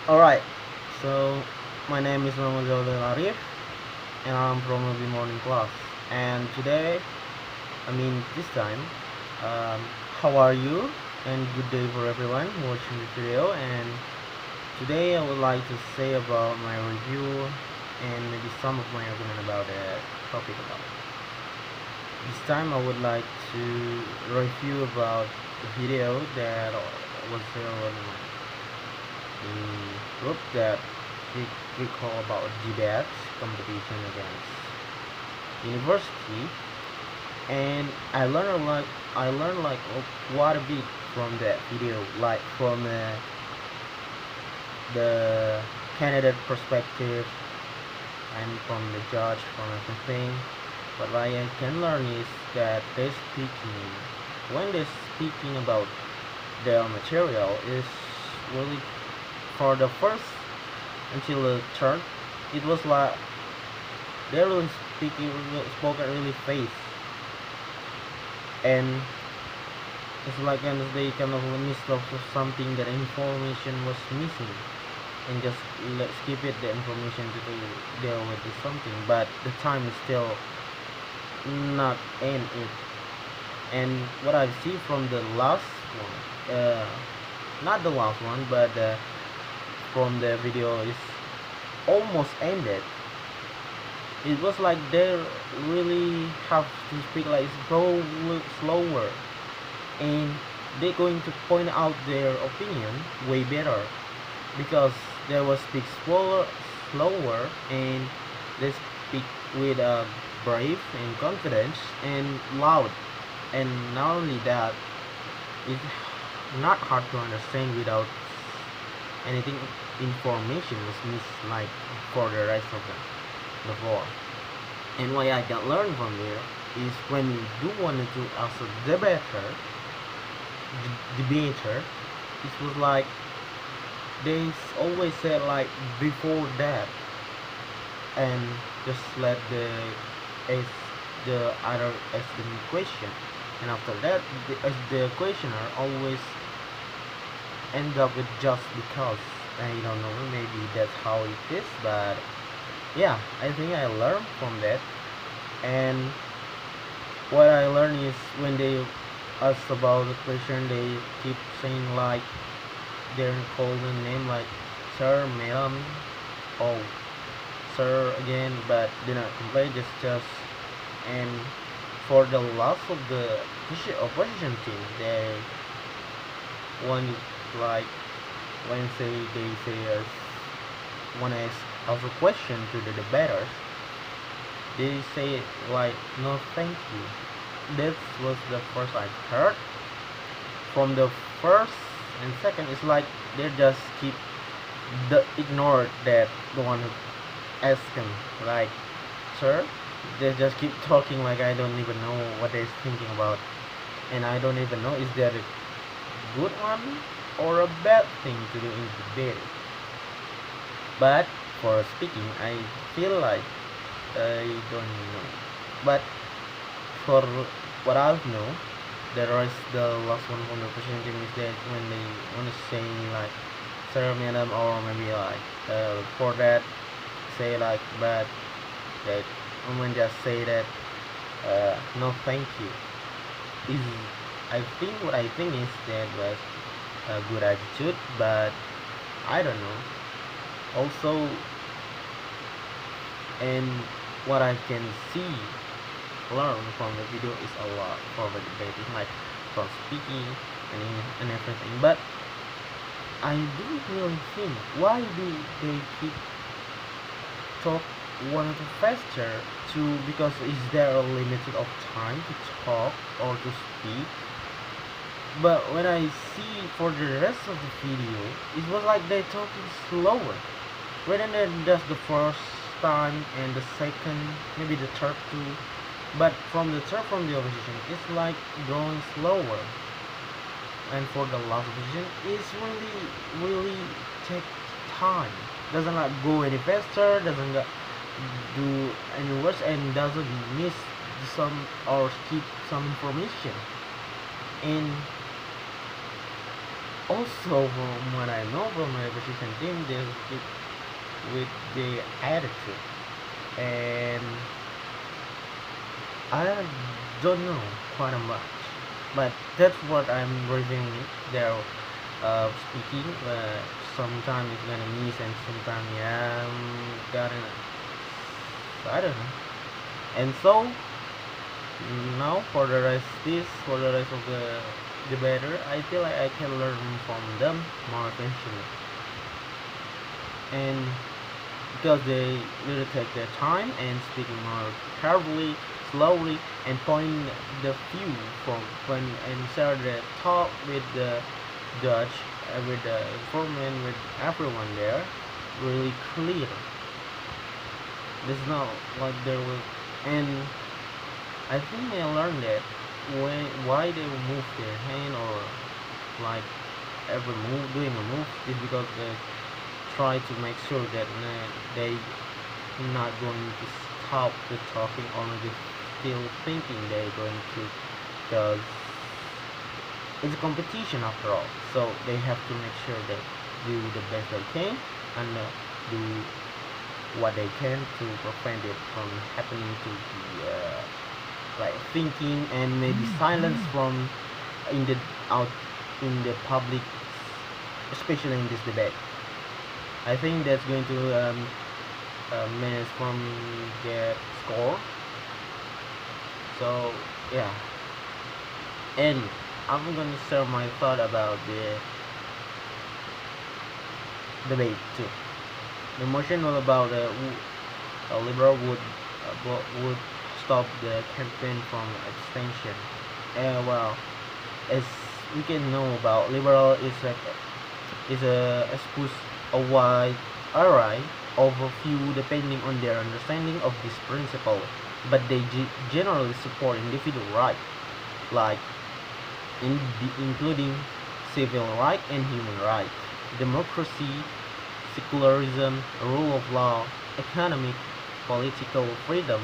Alright, so my name is Zaidularif and I'm from the morning class. And today, this time, um, how are you? And good day for everyone watching this video. And today I would like to say about my review and maybe some of my opinion about the topic about it. This time I would like to review about the video that was on the group that we call about debate competition against university, and I learned like quite a bit from that video, like from the candidate perspective and from the judge, from everything. But what I can learn is that when they're speaking about their material is really for the first until the third, it was like they really spoken really fast, and it's like kind of they kind of missed of something that information was missing, and just let's skip it the information to deal with something, but the time is still not in it. And what I see from the last one, not the last one, but from the video is almost ended. It was like they really have to speak like slower, and they're going to point out their opinion way better because they will speak slower, and they speak with brave and confidence and loud. And not only that, it's not hard to understand without anything information was missed like for the rest of them before. And what I can learn from there is when you do want to as a debater, it was like they always said like before that, and just let as the other ask the question, and after that the questioner always end up with just because. I don't know, maybe that's how it is, but yeah, I think I learned from that. And what I learned is when they ask about the question, they keep saying like they're called the name like sir, madam, oh, sir again, but they not complain, just and for the last of the opposition team, they want like when they say want to ask a question to the debaters, they say like no thank you. That was the first I heard. From the first and second, it's like they just keep ignore that the one who asked him like sir. They just keep talking like I don't even know what they're thinking about, and I don't even know is that a good one or a bad thing to do in debate. But for speaking, I feel like I don't know. But for what I know, the last one from the question team is that when they want to say like sir, madam, or maybe like for that say like but that women just say that no thank you is what I think is that was a good attitude, but I don't know. Also, and what I can see learn from the video is a lot for the debating, like from speaking and everything. But I do really think why do they keep talk one to faster to because is there a limit of time to talk or to speak? But when I see for the rest of the video, it was like they talking slower rather than just the first time and the second, maybe the third too. But from the third from the opposition, it's like going slower. And for the last opposition, it's really take time. Doesn't like go any faster, doesn't do any worse, and doesn't miss some or skip some information. And Also, from what I know from my position team, there's with the attitude, and I don't know quite a much, but that's what I'm reviewing it. They're speaking, sometimes it's gonna miss, and sometimes yeah, gotta, I don't know. And so now for the rest of the debater, I feel like I can learn from them more eventually, and because they really take their time and speaking more carefully, slowly, and point the view from when and share the talk with the judge, with the informant, with everyone there, really clear. This is not like there was, and I think I learned that when why they move their hand or like every move doing a move is because they try to make sure that they not going to stop the talking or maybe still thinking they're going to, because it's a competition after all, so they have to make sure they do the best they can and do what they can to prevent it from happening to the like thinking and maybe silence from in the out in the public, especially in this debate. I think that's going to manage from get score. So yeah, and I'm gonna share my thought about the debate too. The motion was about a liberal would stop the campaign from abstention. Well, as we can know about liberal is a expose a wide array of a few depending on their understanding of this principle, but they generally support individual rights, like including civil rights and human rights, democracy, secularism, rule of law, economic, political freedom,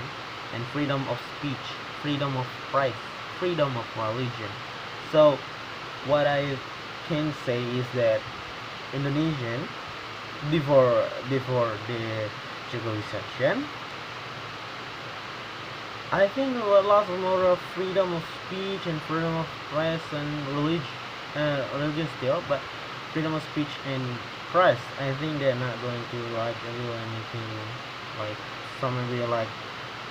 and freedom of speech, freedom of press, freedom of religion. So, what I can say is that Indonesian before the civilization, I think a lot more of freedom of speech and freedom of press and religion still, but freedom of speech and press, I think they're not going to like do anything like some maybe like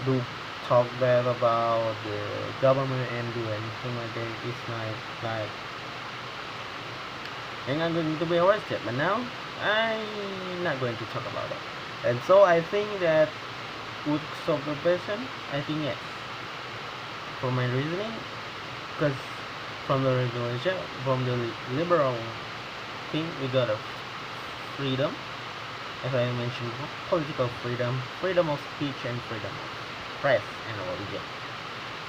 do talk bad about the government and do anything like that. It's like they're not going to be arrested. But now I'm not going to talk about it. And so I think that would solve the question. I think yes. For my reasoning, because from the regulation, from the liberal thing, we got a freedom, as I mentioned, political freedom, freedom of speech, and freedom of press and religion.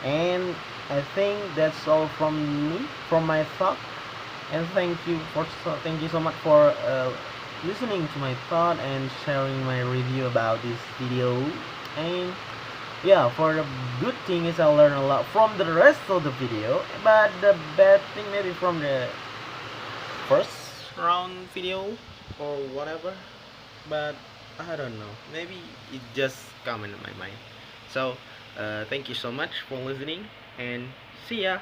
And I think that's all from me, from my thought. And thank you so much for listening to my thought and sharing my review about this video. And yeah, for the good thing is I learned a lot from the rest of the video, but the bad thing maybe from the first round video or whatever, but I don't know, maybe it just come in my mind. So thank you so much for listening and see ya.